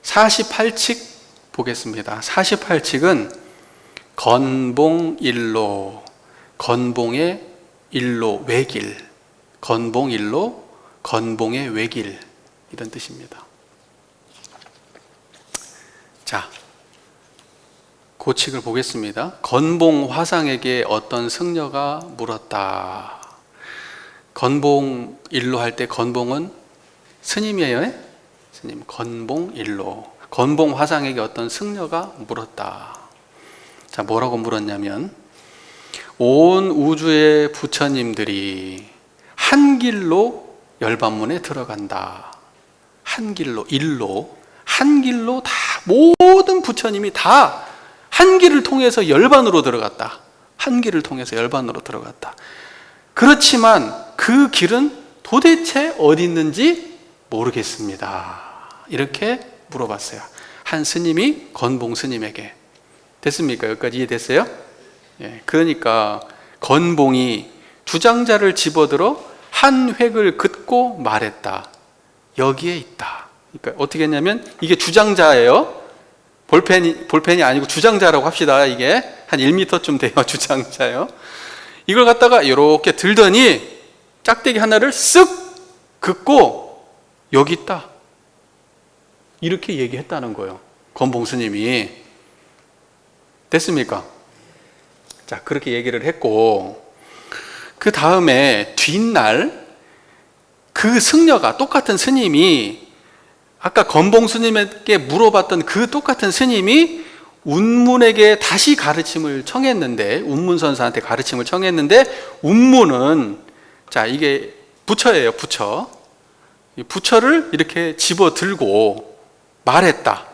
48칙 보겠습니다. 48칙은 건봉일로, 건봉의 일로 외길, 건봉일로, 건봉의 외길, 이런 뜻입니다. 자, 고칙을 보겠습니다. 건봉 화상에게 어떤 승려가 물었다. 건봉일로 할 때 건봉은 스님이에요. 스님, 건봉일로. 건봉 화상에게 어떤 승려가 물었다. 자, 뭐라고 물었냐면, 온 우주의 부처님들이 한 길로 열반문에 들어간다. 한 길로, 일로, 한 길로 다, 모든 부처님이 다 한 길을 통해서 열반으로 들어갔다. 한 길을 통해서 열반으로 들어갔다. 그렇지만 그 길은 도대체 어디 있는지 모르겠습니다. 이렇게 물어봤어요. 한 스님이 건봉 스님에게. 됐습니까? 여기까지 이해됐어요? 예, 그러니까 건봉이 주장자를 집어들어 한 획을 긋고 말했다. 여기에 있다. 그러니까 어떻게 했냐면, 이게 주장자예요. 볼펜이 아니고 주장자라고 합시다. 이게 한 1m쯤 돼요. 주장자요. 이걸 갖다가 이렇게 들더니 짝대기 하나를 쓱 긋고 여기 있다. 이렇게 얘기했다는 거예요. 건봉 스님이. 됐습니까? 자, 그렇게 얘기를 했고, 그 다음에 뒷날 그 승려가, 똑같은 스님이, 아까 건봉 스님에게 물어봤던 그 똑같은 스님이 운문에게 다시 가르침을 청했는데, 운문선사한테 가르침을 청했는데, 운문은, 자, 이게 부처예요. 부처. 이 부처를 이렇게 집어들고 말했다.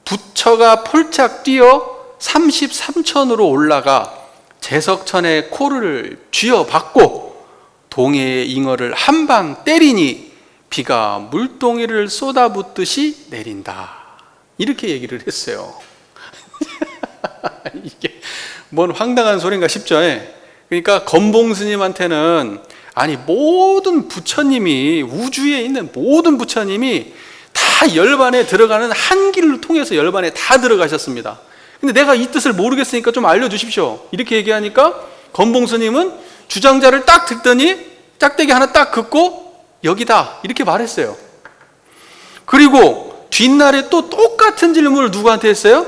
부처가 폴짝 뛰어 33천으로 올라가 제석천의 코를 쥐어박고 동해의 잉어를 한 방 때리니 비가 물동이를 쏟아붓듯이 내린다. 이렇게 얘기를 했어요. 이게 뭔 황당한 소린가 싶죠? 그러니까 건봉 스님한테는, 아니, 모든 부처님이, 우주에 있는 모든 부처님이 다 열반에 들어가는 한 길을 통해서 열반에 다 들어가셨습니다. 근데 내가 이 뜻을 모르겠으니까 좀 알려주십시오. 이렇게 얘기하니까 건봉 스님은 주장자를 딱 듣더니 짝대기 하나 딱 긋고 여기다, 이렇게 말했어요. 그리고 뒷날에 또 똑같은 질문을 누구한테 했어요?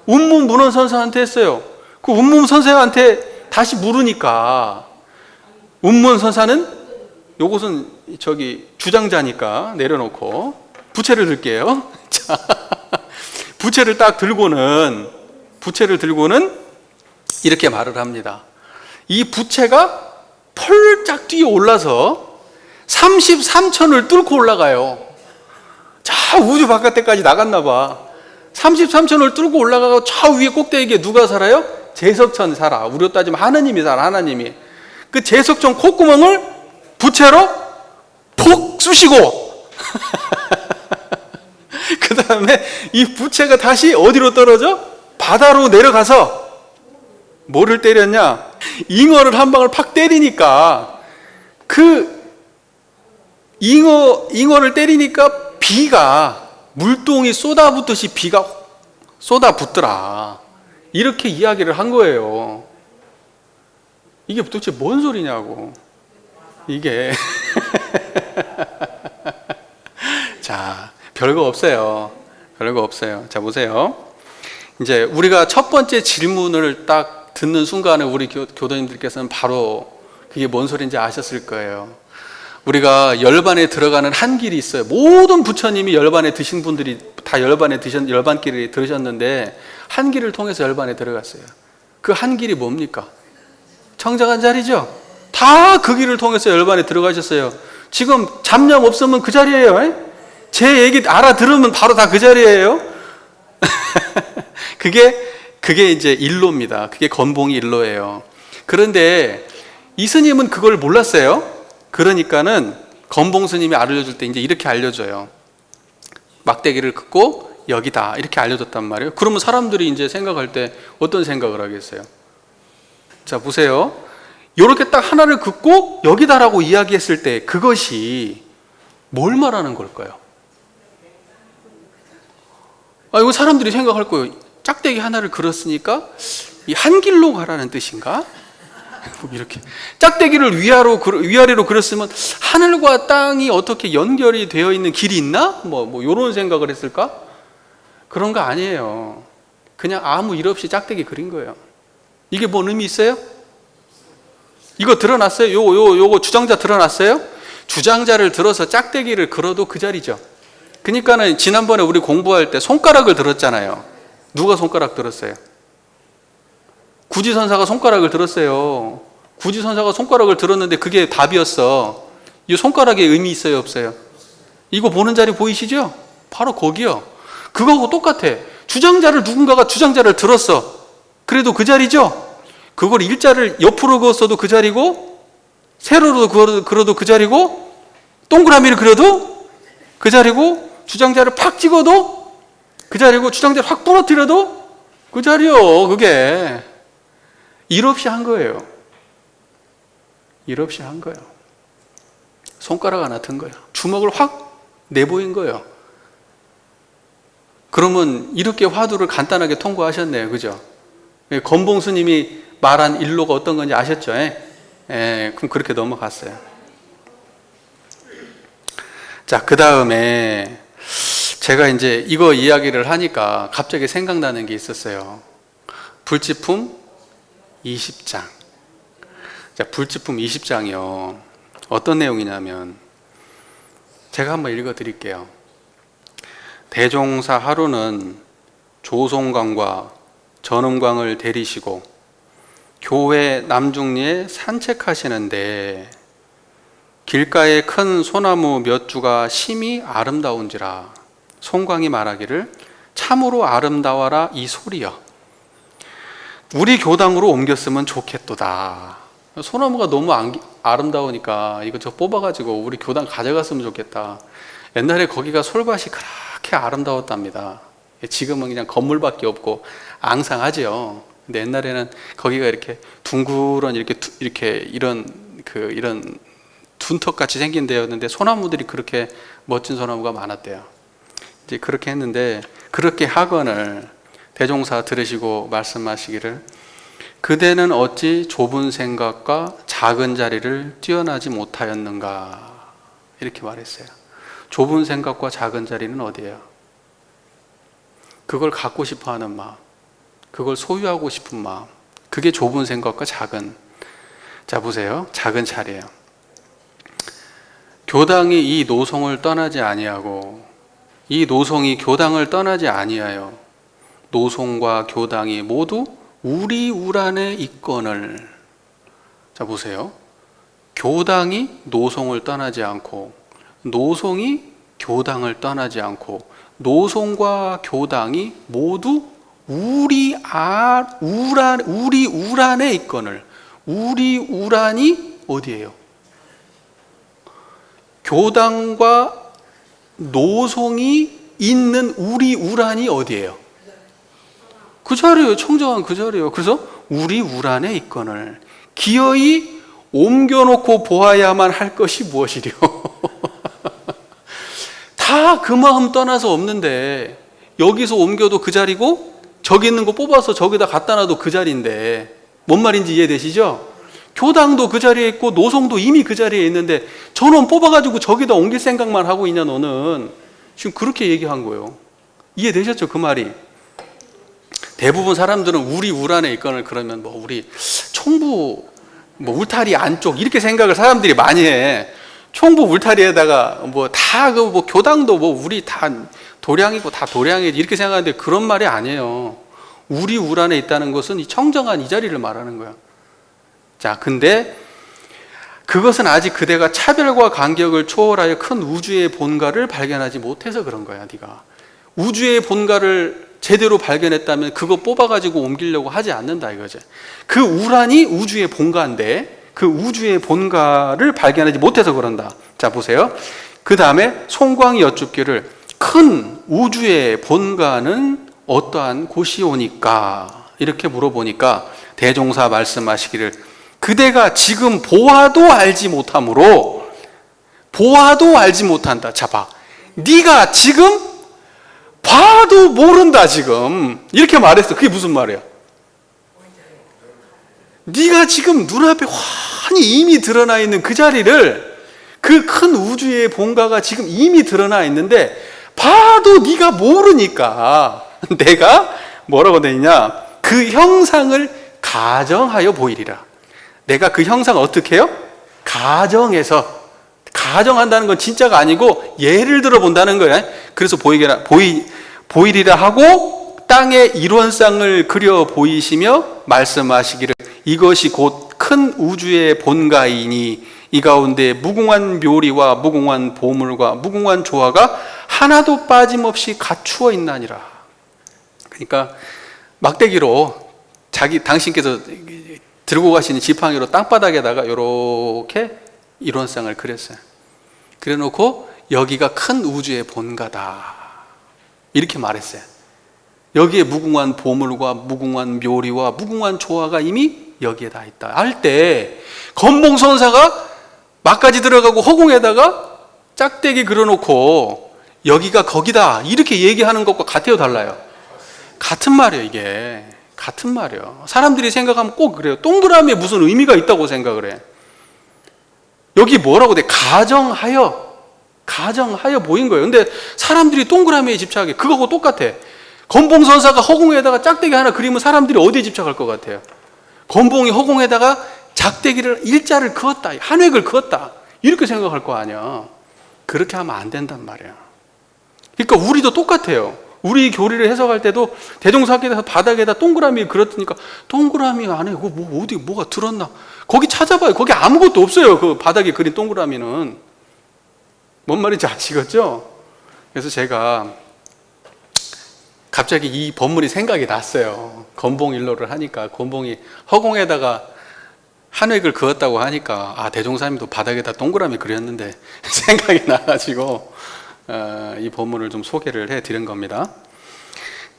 운문 문헌선사한테 했어요. 그 운문 선생한테 다시 물으니까, 운문 선사는, 요것은 저기 주장자니까 내려놓고 부채를 들게요. 자, 부채를 들고는 이렇게 말을 합니다. 이 부채가 펄짝 뛰어 올라서 33천을 뚫고 올라가요. 자, 우주 바깥에까지 나갔나 봐. 33천을 뚫고 올라가고 저 위에 꼭대기에 누가 살아요? 제석천 살아. 우리로 따지면 하느님이 살아. 하나님이. 그 제석천 콧구멍을 부채로 폭 쑤시고 그 다음에 이 부채가 다시 어디로 떨어져? 바다로 내려가서 뭐를 때렸냐? 잉어를 한 방을 팍 때리니까, 그 잉어를 때리니까 비가 물동이 쏟아붓듯이 비가 쏟아붓더라. 이렇게 이야기를 한 거예요. 이게 도대체 뭔 소리냐고. 이게 자, 별거 없어요. 별거 없어요. 자, 보세요. 이제 우리가 첫 번째 질문을 딱 듣는 순간에 우리 교도님들께서는 바로 그게 뭔 소리인지 아셨을 거예요. 우리가 열반에 들어가는 한 길이 있어요. 모든 부처님이 열반에 드신 분들이 다 열반길을 들으셨는데 한 길을 통해서 열반에 들어갔어요. 그 한 길이 뭡니까? 청정한 자리죠. 다 그 길을 통해서 열반에 들어가셨어요. 지금 잡념 없으면 그 자리예요. 제 얘기 알아들으면 바로 다 그 자리예요. 그게 이제 일로입니다. 그게 건봉이 일로예요. 그런데 이 스님은 그걸 몰랐어요. 그러니까는 건봉 스님이 알려줄 때 이제 이렇게 알려줘요. 막대기를 긋고 여기다, 이렇게 알려줬단 말이에요. 그러면 사람들이 이제 생각할 때 어떤 생각을 하겠어요? 자, 보세요. 이렇게 딱 하나를 긋고 여기다라고 이야기했을 때 그것이 뭘 말하는 걸까요? 이거 사람들이 생각할 거예요. 짝대기 하나를 그렸으니까 이 한 길로 가라는 뜻인가? 이렇게 짝대기를 위아래로 그렸으면 하늘과 땅이 어떻게 연결이 되어 있는 길이 있나? 뭐 이런 생각을 했을까? 그런 거 아니에요. 그냥 아무 일 없이 짝대기 그린 거예요. 이게 뭔 의미 있어요? 이거 드러났어요? 요거 주장자 드러났어요? 주장자를 들어서 짝대기를 그려도 그 자리죠. 그러니까는 지난번에 우리 공부할 때 손가락을 들었잖아요. 누가 손가락 들었어요? 구지선사가 손가락을 들었어요. 구지선사가 손가락을 들었는데 그게 답이었어. 이 손가락에 의미 있어요, 없어요? 이거 보는 자리 보이시죠? 바로 거기요. 그거하고 똑같아. 누군가가 주장자를 들었어. 그래도 그 자리죠? 그걸 일자를 옆으로 그었어도 그 자리고, 세로로 그려도 그 자리고, 동그라미를 그려도 그 자리고, 주장자를 팍 찍어도 그 자리고, 주장자를 확 부러뜨려도 그 자리요. 그게 일 없이 한 거예요. 일 없이 한 거예요. 손가락 하나 든 거예요. 주먹을 확 내보인 거예요. 그러면 이렇게 화두를 간단하게 통과하셨네요. 그죠? 건봉 스님이 말한 일로가 어떤 건지 아셨죠? 그럼 그렇게 넘어갔어요. 자, 그 다음에 제가 이제 이거 이야기를 하니까 갑자기 생각나는 게 있었어요. 불지품 20장. 자, 불지품 20장이요. 어떤 내용이냐면, 제가 한번 읽어 드릴게요. 대종사 하루는 조송광과 전음광을 데리시고 교회 남중리에 산책하시는데 길가에 큰 소나무 몇 주가 심히 아름다운지라 송광이 말하기를 참으로 아름다워라 이 소리여. 우리 교당으로 옮겼으면 좋겠도다. 소나무가 너무 아름다우니까 이거 저 뽑아가지고 우리 교당 가져갔으면 좋겠다. 옛날에 거기가 솔밭이 그렇게 아름다웠답니다. 지금은 그냥 건물밖에 없고 앙상하죠. 근데 옛날에는 거기가 이렇게 둥그런 이런 둔턱 같이 생긴 데였는데 소나무들이 그렇게 멋진 소나무가 많았대요. 이제 그렇게 했는데 그렇게 하건을 대종사 들으시고 말씀하시기를 그대는 어찌 좁은 생각과 작은 자리를 뛰어나지 못하였는가 이렇게 말했어요. 좁은 생각과 작은 자리는 어디예요? 그걸 갖고 싶어하는 마음, 그걸 소유하고 싶은 마음, 그게 좁은 생각과 작은. 자, 보세요. 작은 자리예요. 교당이 이 노송을 떠나지 아니하고 이 노송이 교당을 떠나지 아니하여 노송과 교당이 모두 우리 우란에 있거늘. 자, 보세요. 교당이 노송을 떠나지 않고 노송이 교당을 떠나지 않고 노송과 교당이 모두 우리 우란에 있거늘. 우리 우란이 어디예요? 교당과 노송이 있는 우리 우란이 어디예요? 그 자리예요. 청정한 그 자리예요. 그래서 우리 우란에 있거늘 기어이 옮겨놓고 보아야만 할 것이 무엇이리요? 다 그 마음 떠나서 없는데 여기서 옮겨도 그 자리고 저기 있는 거 뽑아서 저기다 갖다 놔도 그 자리인데 뭔 말인지 이해되시죠? 교당도 그 자리에 있고 노송도 이미 그 자리에 있는데 저놈 뽑아가지고 저기다 옮길 생각만 하고 있냐 너는. 지금 그렇게 얘기한 거예요. 이해되셨죠? 그 말이. 대부분 사람들은 우리 우란에 있거늘 그러면 뭐 우리 총부 뭐 울타리 안쪽 이렇게 생각을 사람들이 많이 해. 총부 울타리에다가 뭐 다 그 뭐 교당도 뭐 우리 다 도량이고 다 도량이지 이렇게 생각하는데 그런 말이 아니에요. 우리 우란에 있다는 것은 이 청정한 이 자리를 말하는 거야. 자, 근데 그것은 아직 그대가 차별과 간격을 초월하여 큰 우주의 본가를 발견하지 못해서 그런 거야. 네가 우주의 본가를 제대로 발견했다면 그거 뽑아가지고 옮기려고 하지 않는다 이거지. 그 우란이 우주의 본가인데 그 우주의 본가를 발견하지 못해서 그런다. 자, 보세요. 그 다음에 송광이 여쭙기를 큰 우주의 본가는 어떠한 곳이오니까 이렇게 물어보니까 대종사 말씀하시기를 그대가 지금 보아도 알지 못한다. 자, 봐. 네가 지금 봐도 모른다 지금. 이렇게 말했어. 그게 무슨 말이야? 네가 지금 눈앞에 환히 이미 드러나 있는 그 자리를, 그 큰 우주의 본가가 지금 이미 드러나 있는데 봐도 네가 모르니까 내가 뭐라고 돼 있냐? 그 형상을 가정하여 보이리라. 내가 그 형상을 어떻게 해요? 가정해서. 가정한다는 건 진짜가 아니고 예를 들어 본다는 거예요. 그래서 보이리라 하고 땅의 일원상을 그려 보이시며 말씀하시기를 이것이 곧 큰 우주의 본가이니 이 가운데 무궁한 묘리와 무궁한 보물과 무궁한 조화가 하나도 빠짐없이 갖추어 있나니라. 그러니까 막대기로 당신께서 들고 가시는 지팡이로 땅바닥에다가 이렇게 일원상을 그렸어요. 그래놓고 여기가 큰 우주의 본가다 이렇게 말했어요. 여기에 무궁한 보물과 무궁한 묘리와 무궁한 조화가 이미 여기에 다 있다 할 때 건봉선사가 막까지 들어가고 허공에다가 짝대기 그려놓고 여기가 거기다 이렇게 얘기하는 것과 같아요, 달라요? 같은 말이에요. 이게 같은 말이에요. 사람들이 생각하면 꼭 그래요. 동그라미에 무슨 의미가 있다고 생각을 해. 여기 뭐라고 돼? 가정하여 보인 거예요. 근데 사람들이 동그라미에 집착해. 그거하고 똑같아. 건봉선사가 허공에다가 짝대기 하나 그리면 사람들이 어디에 집착할 것 같아요? 건봉이 허공에다가 작대기를 일자를 그었다, 한 획을 그었다 이렇게 생각할 거 아니야. 그렇게 하면 안 된단 말이야. 그러니까 우리도 똑같아요. 우리 교리를 해석할 때도 대종사께서 바닥에다 동그라미 그렸으니까 동그라미 안에 어디 뭐가 들었나? 거기 찾아봐요. 거기 아무것도 없어요. 그 바닥에 그린 동그라미는. 뭔 말인지 아시겠죠? 그래서 제가 갑자기 이 본문이 생각이 났어요. 건봉일로를 하니까 건봉이 허공에다가 한 획을 그었다고 하니까 대종사님도 바닥에다 동그라미 그렸는데 생각이 나가지고 이 본문을 좀 소개를 해드린 겁니다.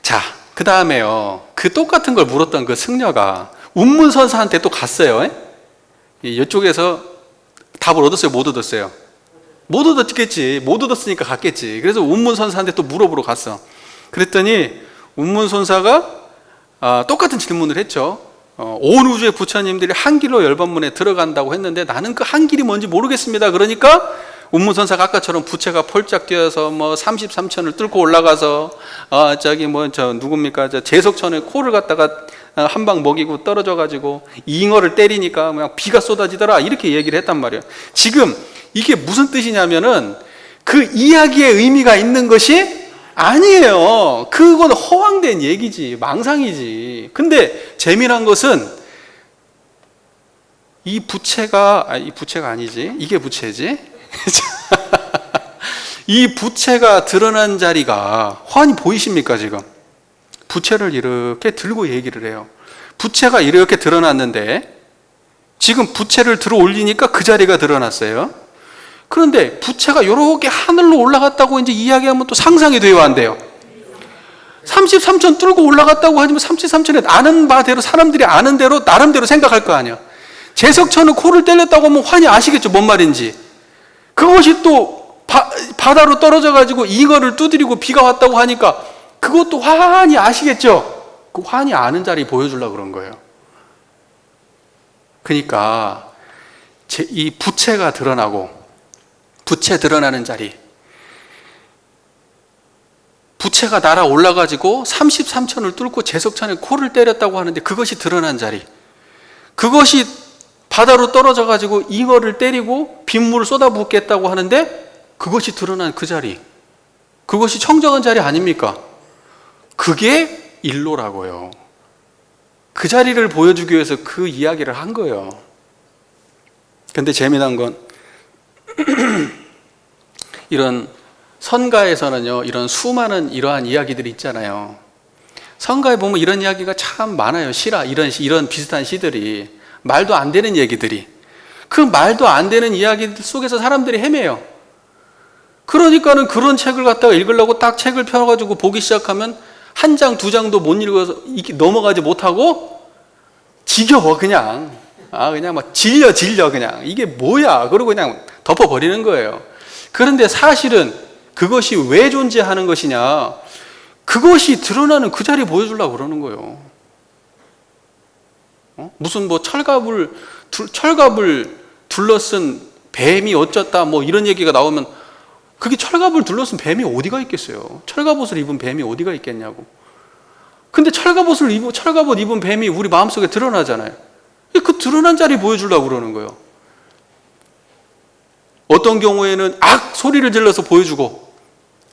자, 그 다음에요. 그 똑같은 걸 물었던 그 승려가 운문선사한테 또 갔어요. 이쪽에서 답을 얻었어요? 못 얻었어요? 못 얻었겠지. 못 얻었으니까 갔겠지. 그래서 운문선사한테 또 물어보러 갔어. 그랬더니 운문선사가 똑같은 질문을 했죠. 온 우주의 부처님들이 한 길로 열반문에 들어간다고 했는데 나는 그 한 길이 뭔지 모르겠습니다. 그러니까 운문선사가 아까처럼 부채가 폴짝 뛰어서 33천을 뚫고 올라가서 누굽니까? 제석천에 코를 갖다가 한 방 먹이고 떨어져 가지고 잉어를 때리니까 그냥 비가 쏟아지더라 이렇게 얘기를 했단 말이에요. 지금 이게 무슨 뜻이냐면은 그 이야기의 의미가 있는 것이 아니에요. 그건 허황된 얘기지, 망상이지. 근데 재미난 것은 이 부채가 아니지. 이게 부채지. 이 부채가 드러난 자리가 환히 보이십니까 지금? 부채를 이렇게 들고 얘기를 해요. 부채가 이렇게 드러났는데 지금 부채를 들어 올리니까 그 자리가 드러났어요. 그런데 부채가 이렇게 하늘로 올라갔다고 이제 이야기하면 또 상상이 되어 안 돼요. 33천 뚫고 올라갔다고 하지만 33천에 아는 바대로 사람들이 아는 대로 나름대로 생각할 거 아니야. 제석천은 코를 때렸다고 하면 환히 아시겠죠? 뭔 말인지. 그것이 또 바다로 떨어져 가지고 잉어를 두드리고 비가 왔다고 하니까 그것도 환히 아시겠죠? 그 환히 아는 자리 보여주려고 그런 거예요. 그러니까 이 부채가 드러나고 부채 드러나는 자리, 부채가 날아 올라가지고 33천을 뚫고 제석천에 코를 때렸다고 하는데 그것이 드러난 자리, 그것이 바다로 떨어져 가지고 잉어를 때리고 빗물을 쏟아붓겠다고 하는데 그것이 드러난 그 자리, 그것이 청정한 자리 아닙니까? 그게 일로라고요. 그 자리를 보여주기 위해서 그 이야기를 한 거예요. 근데 재미난 건 이런 선가에서는요, 이런 수많은 이러한 이야기들이 있잖아요. 선가에 보면 이런 이야기가 참 많아요. 시라, 이런 비슷한 시들이. 말도 안 되는 얘기들이. 그 말도 안 되는 이야기들 속에서 사람들이 헤매요. 그러니까는 그런 책을 갖다가 읽으려고 딱 책을 펴가지고 보기 시작하면 한 장, 두 장도 못 읽어서 넘어가지 못하고 지겨워, 그냥. 그냥 막 질려, 그냥. 이게 뭐야? 그러고 그냥 덮어버리는 거예요. 그런데 사실은 그것이 왜 존재하는 것이냐? 그것이 드러나는 그 자리 보여주려고 그러는 거예요. 무슨 뭐 철갑을 둘러쓴 뱀이 어쩌다 뭐 이런 얘기가 나오면, 그게 철갑을 둘러쓴 뱀이 어디가 있겠어요? 철갑옷을 입은 뱀이 어디가 있겠냐고. 근데 철갑옷 입은 뱀이 우리 마음속에 드러나잖아요. 그 드러난 자리 보여주려고 그러는 거예요. 어떤 경우에는 악 소리를 질러서 보여주고,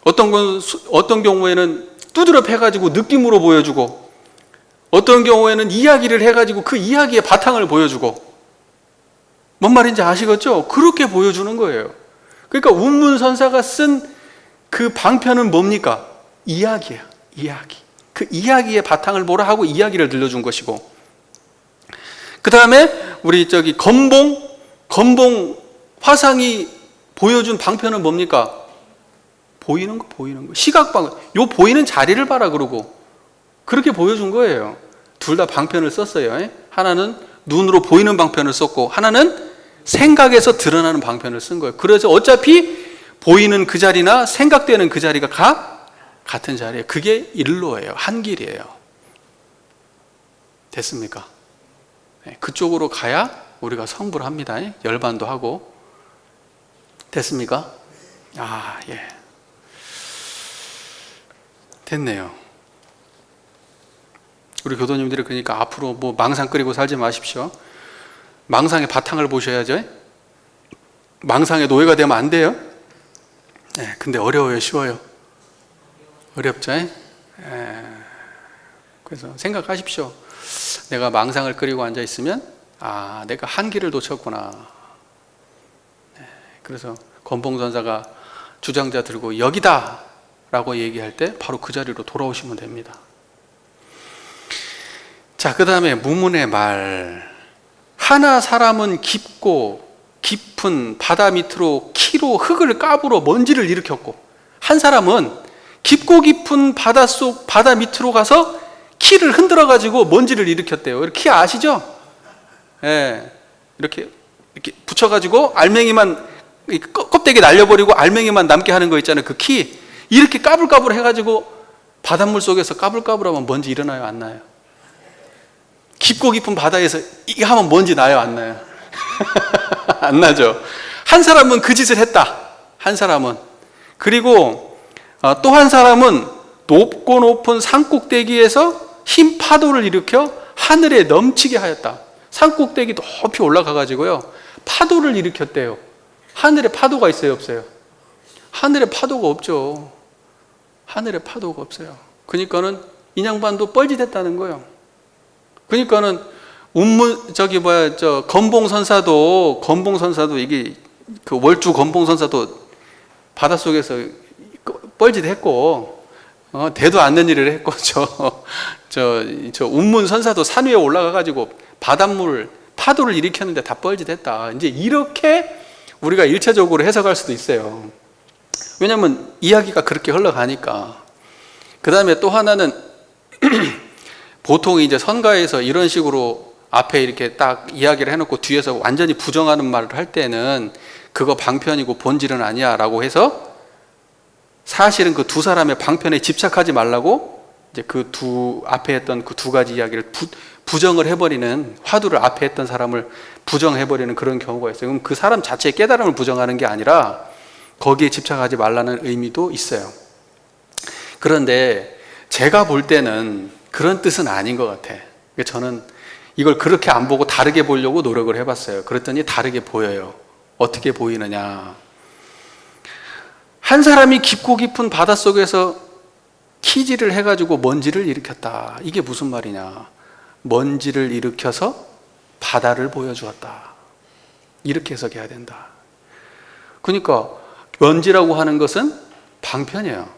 어떤 경우에는 두드려 패가지고 느낌으로 보여주고, 어떤 경우에는 이야기를 해가지고 그 이야기의 바탕을 보여주고. 뭔 말인지 아시겠죠? 그렇게 보여주는 거예요. 그러니까 운문선사가 쓴 그 방편은 뭡니까? 이야기예요. 이야기. 그 이야기의 바탕을 보라 하고 이야기를 들려준 것이고, 그 다음에 우리 건봉 화상이 보여준 방편은 뭡니까? 보이는 거. 시각방, 요 보이는 자리를 봐라 그러고 그렇게 보여준 거예요. 둘 다 방편을 썼어요. 하나는 눈으로 보이는 방편을 썼고, 하나는 생각에서 드러나는 방편을 쓴 거예요. 그래서 어차피 보이는 그 자리나 생각되는 그 자리가 같은 자리예요. 그게 일로예요. 한 길이에요. 됐습니까? 그쪽으로 가야 우리가 성불을 합니다. 열반도 하고. 됐습니까? 예. 됐네요. 우리 교도님들이 그러니까 앞으로 뭐 망상 끓이고 살지 마십시오. 망상의 바탕을 보셔야죠. 망상의 노예가 되면 안 돼요. 근데 어려워요, 쉬워요? 어렵죠? 그래서 생각하십시오. 내가 망상을 끓이고 앉아 있으면 내가 한계를 놓쳤구나. 그래서 건봉선사가 주장자 들고 여기다 라고 얘기할 때 바로 그 자리로 돌아오시면 됩니다. 자, 그 다음에 무문의 말. 하나 사람은 깊은 바다 밑으로 키로 흙을 까불어 먼지를 일으켰고, 한 사람은 깊고 깊은 바다 밑으로 가서 키를 흔들어 가지고 먼지를 일으켰대요. 이렇게 키 아시죠? 이렇게 붙여가지고 알맹이만 껍데기 날려버리고 알맹이만 남게 하는 거 있잖아요. 그 키 이렇게 까불까불 해가지고 바닷물 속에서 까불까불하면 먼지 일어나요, 안 나요? 깊고 깊은 바다에서 이게 하면 먼지 나요, 안 나요? 안 나죠. 한 사람은 그 짓을 했다. 한 사람은. 그리고 또 한 사람은 높고 높은 산꼭대기에서 흰 파도를 일으켜 하늘에 넘치게 하였다. 산꼭대기 높이 올라가 가지고요, 파도를 일으켰대요. 하늘에 파도가 있어요, 없어요? 하늘에 파도가 없죠. 하늘에 파도가 없어요. 그러니까는 인양반도 뻘짓했다는 거예요. 그러니까는 건봉선사도 이게 그 월주 건봉선사도 바닷속에서 뻘짓했고, 대도 않는 일을 했고, 운문선사도 산 위에 올라가가지고 파도를 일으켰는데 다 뻘짓했다. 이제 이렇게 우리가 일차적으로 해석할 수도 있어요. 왜냐하면 이야기가 그렇게 흘러가니까. 그 다음에 또 하나는 보통 이제 선가에서 이런 식으로 앞에 이렇게 딱 이야기를 해놓고 뒤에서 완전히 부정하는 말을 할 때는 그거 방편이고 본질은 아니야 라고 해서, 사실은 그 두 사람의 방편에 집착하지 말라고 이제 그 앞에 했던 그 두 가지 이야기를 부정을 해버리는, 화두를 앞에 했던 사람을 부정해버리는 그런 경우가 있어요. 그럼 그 사람 자체의 깨달음을 부정하는 게 아니라 거기에 집착하지 말라는 의미도 있어요. 그런데 제가 볼 때는 그런 뜻은 아닌 것 같아. 저는 이걸 그렇게 안 보고 다르게 보려고 노력을 해봤어요. 그랬더니 다르게 보여요. 어떻게 보이느냐. 한 사람이 깊고 깊은 바닷속에서 키질을 해가지고 먼지를 일으켰다. 이게 무슨 말이냐. 먼지를 일으켜서 바다를 보여주었다. 이렇게 해석해야 된다. 그러니까 먼지라고 하는 것은 방편이에요.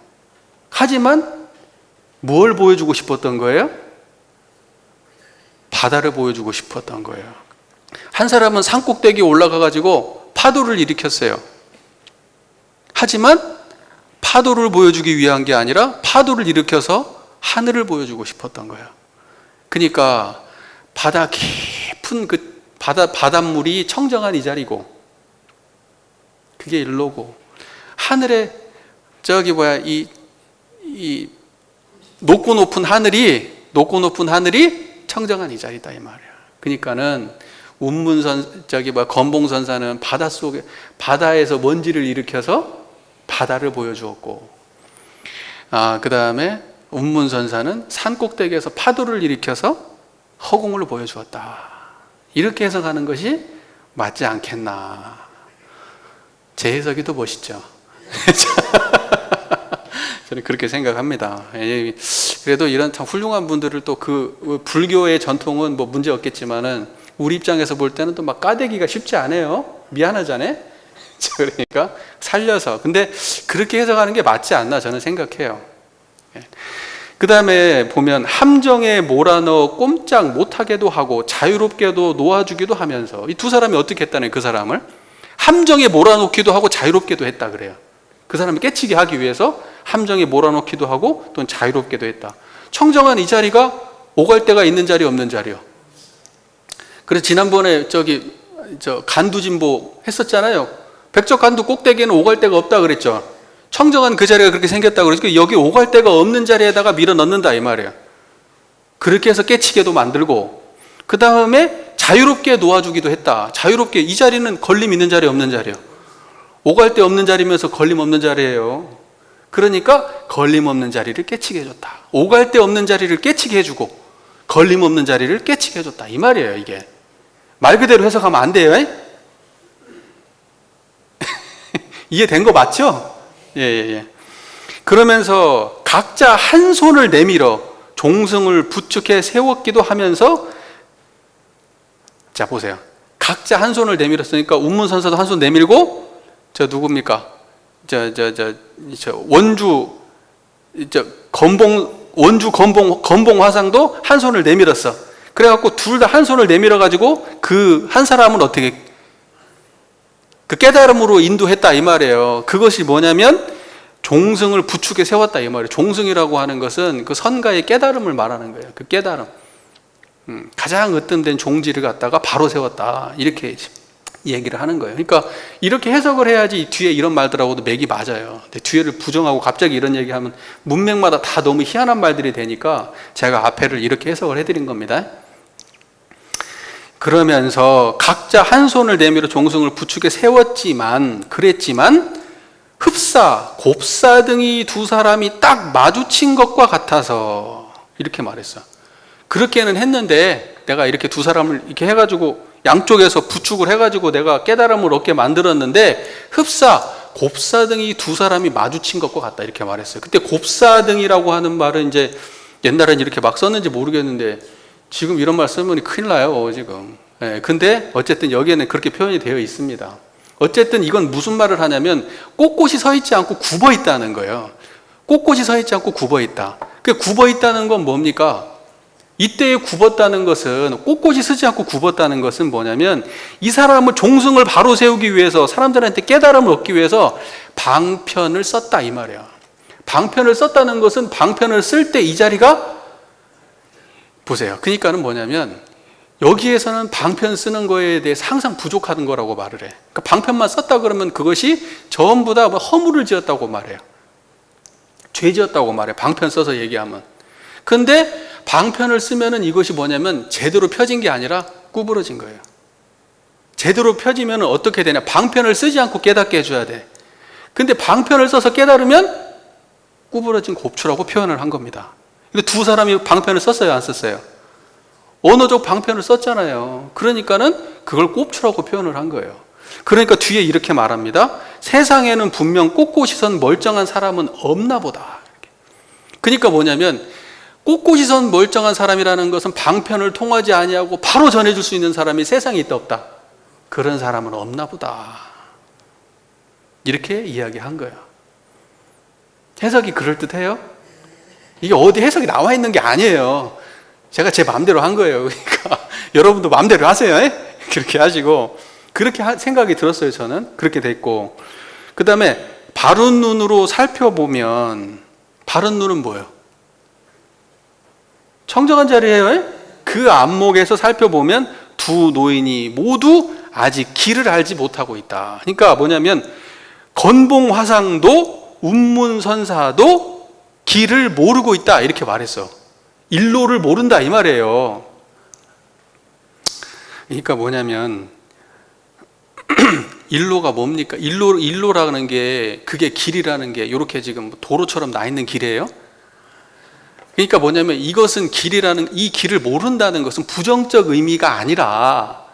하지만 뭘 보여주고 싶었던 거예요? 바다를 보여주고 싶었던 거예요. 한 사람은 산꼭대기에 올라가가지고 파도를 일으켰어요. 하지만 파도를 보여주기 위한 게 아니라 파도를 일으켜서 하늘을 보여주고 싶었던 거예요. 그러니까 바다 깊은 그 바닷물이 청정한 이 자리고, 그게 일로고, 하늘에 이 높고 높은 하늘이 청정한 이 자리다 이 말이야. 그러니까는 건봉선사는 바다에서 먼지를 일으켜서 바다를 보여주었고, 그 다음에 운문선사는 산꼭대기에서 파도를 일으켜서 허공을 보여주었다. 이렇게 해석하는 것이 맞지 않겠나. 제 해석이 더 멋있죠. 저는 그렇게 생각합니다. 그래도 이런 참 훌륭한 분들을 또 그 불교의 전통은 뭐 문제 없겠지만은 우리 입장에서 볼 때는 또 막 까대기가 쉽지 않아요. 미안하잖아요. 그러니까 살려서. 근데 그렇게 해석하는 게 맞지 않나 저는 생각해요. 그 다음에 보면 함정에 몰아넣어 꼼짝 못하게도 하고 자유롭게도 놓아주기도 하면서, 이 두 사람이 어떻게 했다는, 그 사람을 함정에 몰아넣기도 하고 자유롭게도 했다 그래요. 그 사람을 깨치게 하기 위해서 함정에 몰아넣기도 하고 또는 자유롭게도 했다. 청정한 이 자리가 오갈 데가 있는 자리 없는 자리요. 그래서 지난번에 간두진보 했었잖아요. 백적간두 꼭대기에는 오갈 데가 없다 그랬죠. 청정한 그 자리가 그렇게 생겼다고 그러니까 여기 오갈 데가 없는 자리에다가 밀어 넣는다 이 말이에요. 그렇게 해서 깨치게도 만들고, 그 다음에 자유롭게 놓아주기도 했다. 자유롭게, 이 자리는 걸림 있는 자리 없는 자리요. 오갈 데 없는 자리면서 걸림 없는 자리예요. 그러니까 걸림 없는 자리를 깨치게 해줬다. 오갈 데 없는 자리를 깨치게 해주고 걸림 없는 자리를 깨치게 해줬다 이 말이에요. 이게 말 그대로 해석하면 안 돼요. 이해된 거 맞죠? 예. 그러면서 각자 한 손을 내밀어 종승을 부축해 세웠기도 하면서, 자 보세요. 각자 한 손을 내밀었으니까 운문선사도 한 손 내밀고, 저 누굽니까? 원주 건봉 화상도 한 손을 내밀었어. 그래갖고 둘 다 한 손을 내밀어 가지고 그 한 사람은 어떻게 그 깨달음으로 인도했다 이 말이에요. 그것이 뭐냐면 종승을 부축해 세웠다 이 말이에요. 종승이라고 하는 것은 그 선가의 깨달음을 말하는 거예요. 그 깨달음, 가장 으뜸된 종지를 갖다가 바로 세웠다 이렇게 얘기를 하는 거예요. 그러니까 이렇게 해석을 해야지 뒤에 이런 말들하고도 맥이 맞아요. 근데 뒤에를 부정하고 갑자기 이런 얘기하면 문맥마다 다 너무 희한한 말들이 되니까 제가 앞에를 이렇게 해석을 해드린 겁니다. 그러면서 각자 한 손을 내밀어 종승을 부축해 그랬지만 흡사, 곱사 등이 두 사람이 딱 마주친 것과 같아서 이렇게 말했어. 그렇게는 했는데 내가 이렇게 두 사람을 이렇게 해가지고 양쪽에서 부축을 해가지고 내가 깨달음을 얻게 만들었는데 흡사, 곱사 등이 두 사람이 마주친 것과 같다 이렇게 말했어요. 그때 곱사 등이라고 하는 말은 이제 옛날엔 이렇게 막 썼는지 모르겠는데 지금 이런 말 쓰면 큰일 나요 지금. 근데 어쨌든 여기에는 그렇게 표현이 되어 있습니다. 어쨌든 이건 무슨 말을 하냐면 꼿꼿이 서 있지 않고 굽어 있다는 거예요. 꼿꼿이 서 있지 않고 굽어 있다. 그 굽어 있다는 건 뭡니까? 이때에 굽었다는 것은, 꼿꼿이 서지 않고 굽었다는 것은 뭐냐면 이 사람을 종승을 바로 세우기 위해서, 사람들한테 깨달음을 얻기 위해서 방편을 썼다 이 말이에요. 방편을 썼다는 것은 방편을 쓸 때 이 자리가 보세요. 그러니까는 뭐냐면 여기에서는 방편 쓰는 거에 대해 항상 부족한 거라고 말을 해. 그러니까 방편만 썼다 그러면 그것이 전부 다 허물을 지었다고 말해요. 죄 지었다고 말해. 방편 써서 얘기하면. 근데 방편을 쓰면은 이것이 뭐냐면 제대로 펴진 게 아니라 구부러진 거예요. 제대로 펴지면 어떻게 되냐? 방편을 쓰지 않고 깨닫게 해줘야 돼. 근데 방편을 써서 깨달으면 구부러진 곱추라고 표현을 한 겁니다. 근데 두 사람이 방편을 썼어요, 안 썼어요? 언어적 방편을 썼잖아요. 그러니까는 그걸 곱추라고 표현을 한 거예요. 그러니까 뒤에 이렇게 말합니다. 세상에는 분명 꼿꼿이 선 멀쩡한 사람은 없나 보다. 그러니까 뭐냐면 꼿꼿이 선 멀쩡한 사람이라는 것은 방편을 통하지 아니하고 바로 전해줄 수 있는 사람이 세상에 있다 없다? 그런 사람은 없나 보다. 이렇게 이야기한 거예요. 해석이 그럴듯해요? 이게 어디 해석이 나와 있는 게 아니에요. 제가 제 마음대로 한 거예요. 그러니까 여러분도 마음대로 하세요. 그렇게 하시고, 그렇게 생각이 들었어요. 저는 그렇게 됐고, 그 다음에 바른 눈으로 살펴보면, 바른 눈은 뭐예요? 청정한 자리예요. 그 안목에서 살펴보면 두 노인이 모두 아직 길을 알지 못하고 있다. 그러니까 뭐냐면 건봉화상도 운문선사도 길을 모르고 있다 이렇게 말했어. 일로를 모른다 이 말이에요. 그러니까 뭐냐면 일로가 뭡니까? 일로라는 게 그게 길이라는 게 이렇게 지금 도로처럼 나 있는 길이에요. 그러니까 뭐냐면 이것은 길이라는, 이 길을 모른다는 것은 부정적 의미가 아니라,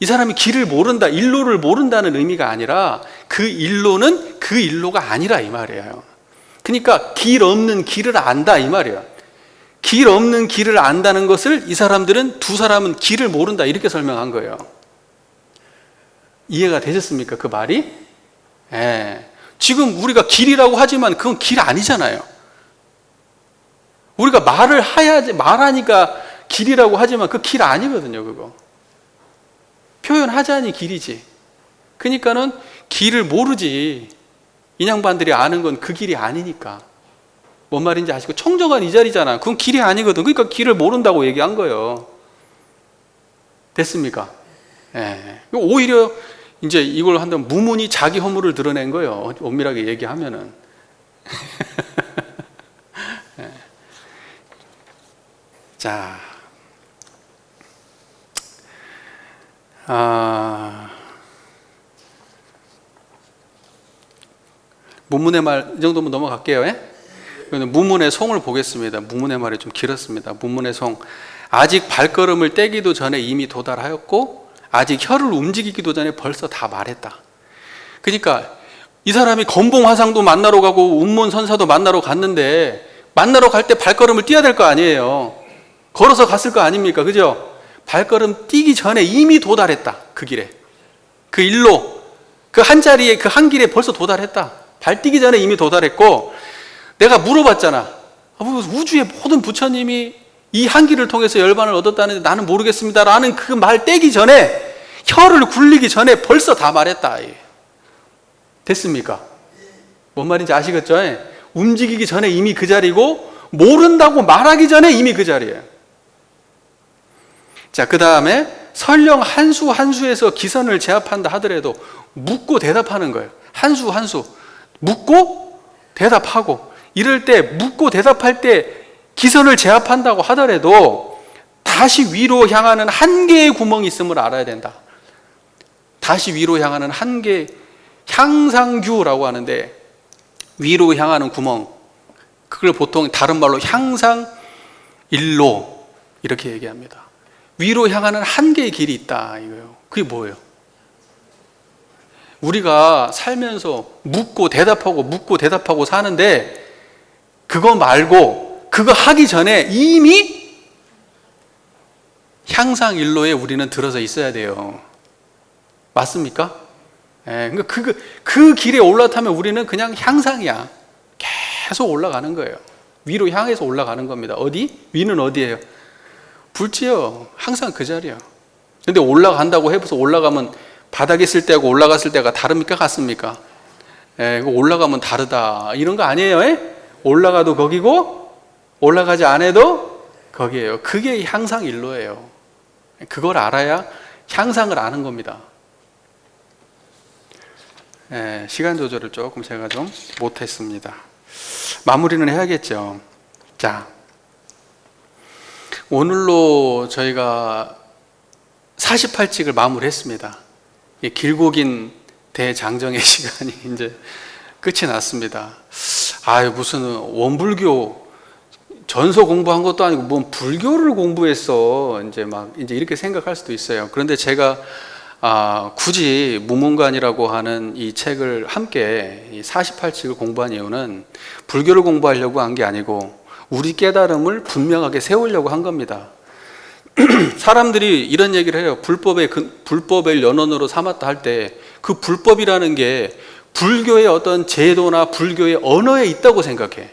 이 사람이 길을 모른다, 일로를 모른다는 의미가 아니라 그 일로는 그 일로가 아니라 이 말이에요. 그러니까 길 없는 길을 안다 이 말이에요. 길 없는 길을 안다는 것을 이 사람들은, 두 사람은 길을 모른다 이렇게 설명한 거예요. 이해가 되셨습니까? 그 말이? 예. 지금 우리가 길이라고 하지만 그건 길 아니잖아요. 우리가 말하니까 길이라고 하지만 그 길 아니거든요, 그거. 표현하자니 길이지. 그러니까는 길을 모르지. 인양반들이 아는 건 그 길이 아니니까. 뭔 말인지 아시고, 청정한 이 자리잖아. 그건 길이 아니거든. 그러니까 길을 모른다고 얘기한 거예요. 됐습니까? 예. 오히려 이제 이걸 한다면 무문이 자기 허물을 드러낸 거예요. 엄밀하게 얘기하면은. 예. 자, 문문의 말 이 정도면 넘어갈게요. 예? 문문의 송을 보겠습니다. 문문의 말이 좀 길었습니다. 문문의 송. 아직 발걸음을 떼기도 전에 이미 도달하였고 아직 혀를 움직이기도 전에 벌써 다 말했다. 그러니까 이 사람이 건봉화상도 만나러 가고 운문선사도 만나러 갔는데, 만나러 갈 때 발걸음을 떼야 될 거 아니에요. 걸어서 갔을 거 아닙니까? 그죠? 발걸음 띄기 전에 이미 도달했다. 그 길에, 그 일로, 그 한 자리에, 그 한 길에 벌써 도달했다. 발 띄기 전에 이미 도달했고, 내가 물어봤잖아. 우주의 모든 부처님이 이 한 길을 통해서 열반을 얻었다는데 나는 모르겠습니다 라는 그 말 떼기 전에, 혀를 굴리기 전에 벌써 다 말했다. 됐습니까? 뭔 말인지 아시겠죠? 움직이기 전에 이미 그 자리고, 모른다고 말하기 전에 이미 그 자리예요. 자, 그 다음에 설령 한 수 한 수에서 기선을 제압한다 하더라도 묻고 대답하는 거예요. 한 수 한 수 묻고 대답하고, 이럴 때 묻고 대답할 때 기선을 제압한다고 하더라도 다시 위로 향하는 한 개의 구멍이 있음을 알아야 된다. 다시 위로 향하는 한 개, 향상규라고 하는데, 위로 향하는 구멍, 그걸 보통 다른 말로 향상일로 이렇게 얘기합니다. 위로 향하는 한 개의 길이 있다 이거예요. 그게 뭐예요? 우리가 살면서 묻고 대답하고 사는데, 그거 말고 그거 하기 전에 이미 향상일로에 우리는 들어서 있어야 돼요. 맞습니까? 그러니까 그 길에 올라타면 우리는 그냥 향상이야. 계속 올라가는 거예요. 위로 향해서 올라가는 겁니다. 어디? 위는 어디예요? 불지요. 항상 그 자리야. 근데 올라간다고 해서 올라가면 바닥에 있을 때하고 올라갔을 때가 다릅니까? 같습니까? 올라가면 다르다 이런 거 아니에요. 올라가도 거기고 올라가지 않아도 거기에요. 그게 향상일로예요. 그걸 알아야 향상을 아는 겁니다. 시간 조절을 조금 제가 좀 못했습니다. 마무리는 해야겠죠. 자, 오늘로 저희가 48칙을 마무리했습니다. 길고 긴 대장정의 시간이 이제 끝이 났습니다. 무슨 원불교 전서 공부한 것도 아니고 뭔 불교를 공부했어. 이제 이렇게 생각할 수도 있어요. 그런데 제가 굳이 무문관이라고 하는 이 책을 함께 이 48칙을 공부한 이유는 불교를 공부하려고 한 게 아니고 우리 깨달음을 분명하게 세우려고 한 겁니다. 사람들이 이런 얘기를 해요. 불법의 연원으로 삼았다 할 때 그 불법이라는 게 불교의 어떤 제도나 불교의 언어에 있다고 생각해.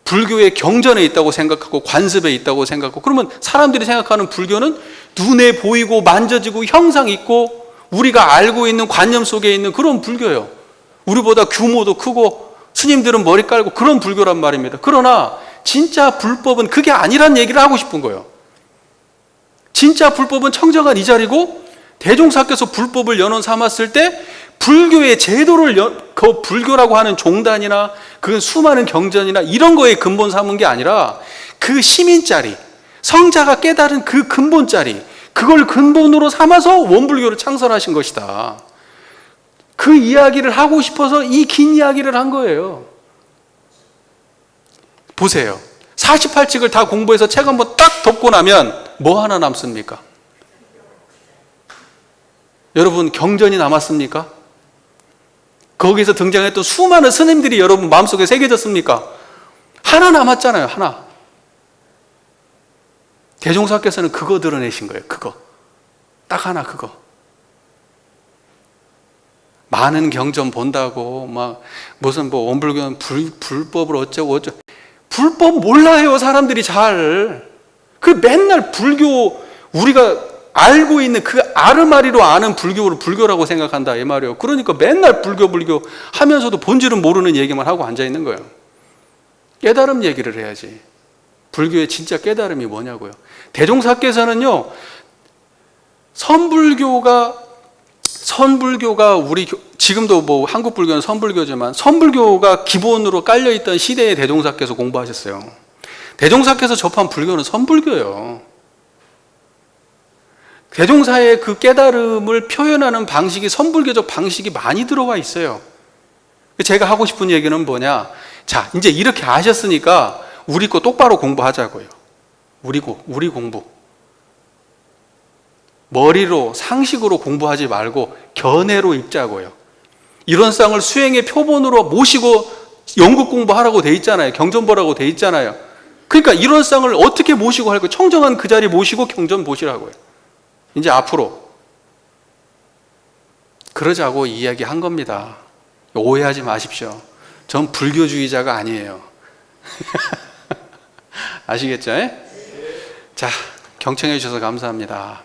불교의 경전에 있다고 생각하고 관습에 있다고 생각하고, 그러면 사람들이 생각하는 불교는 눈에 보이고 만져지고 형상 있고 우리가 알고 있는 관념 속에 있는 그런 불교예요. 우리보다 규모도 크고 스님들은 머리 깔고 그런 불교란 말입니다. 그러나 진짜 불법은 그게 아니란 얘기를 하고 싶은 거예요. 진짜 불법은 청정한 이 자리고, 대종사께서 불법을 연원 삼았을 때 불교의 제도를 그 불교라고 하는 종단이나 그 수많은 경전이나 이런 거에 근본 삼은 게 아니라 그 시민짜리, 성자가 깨달은 그 근본짜리, 그걸 근본으로 삼아서 원불교를 창설하신 것이다. 그 이야기를 하고 싶어서 이 긴 이야기를 한 거예요. 보세요. 48책을 다 공부해서 책 한번 딱 덮고 나면 뭐 하나 남습니까? 여러분, 경전이 남았습니까? 거기서 등장했던 수많은 스님들이 여러분 마음속에 새겨졌습니까? 하나 남았잖아요. 하나. 대종사께서는 그거 드러내신 거예요. 그거. 딱 하나 그거. 많은 경전 본다고 막 무슨 뭐 원불교는 불법을 어쩌고 불법 몰라요. 사람들이 잘. 그 맨날 불교 우리가 알고 있는 그 아르마리로 아는 불교를 불교라고 생각한다 이 말이에요. 그러니까 맨날 불교 하면서도 본질은 모르는 얘기만 하고 앉아 있는 거예요. 깨달음 얘기를 해야지. 불교의 진짜 깨달음이 뭐냐고요. 대종사께서는요, 선불교가 우리 지금도 뭐 한국 불교는 선불교지만 선불교가 기본으로 깔려 있던 시대에 대종사께서 공부하셨어요. 대종사께서 접한 불교는 선불교예요. 대종사의 그 깨달음을 표현하는 방식이 선불교적 방식이 많이 들어와 있어요. 제가 하고 싶은 얘기는 뭐냐? 자, 이제 이렇게 아셨으니까 우리 거 똑바로 공부하자고요. 우리 공부. 머리로 상식으로 공부하지 말고 견해로 읽자고요. 이런 쌍을 수행의 표본으로 모시고 연극 공부하라고 돼 있잖아요. 경전 보라고 돼 있잖아요. 그러니까 이런 쌍을 어떻게 모시고 할 거예요? 청정한 그 자리 모시고 경전 보시라고요. 이제 앞으로 그러자고 이야기한 겁니다. 오해하지 마십시오. 전 불교주의자가 아니에요. 아시겠죠? 자, 경청해 주셔서 감사합니다.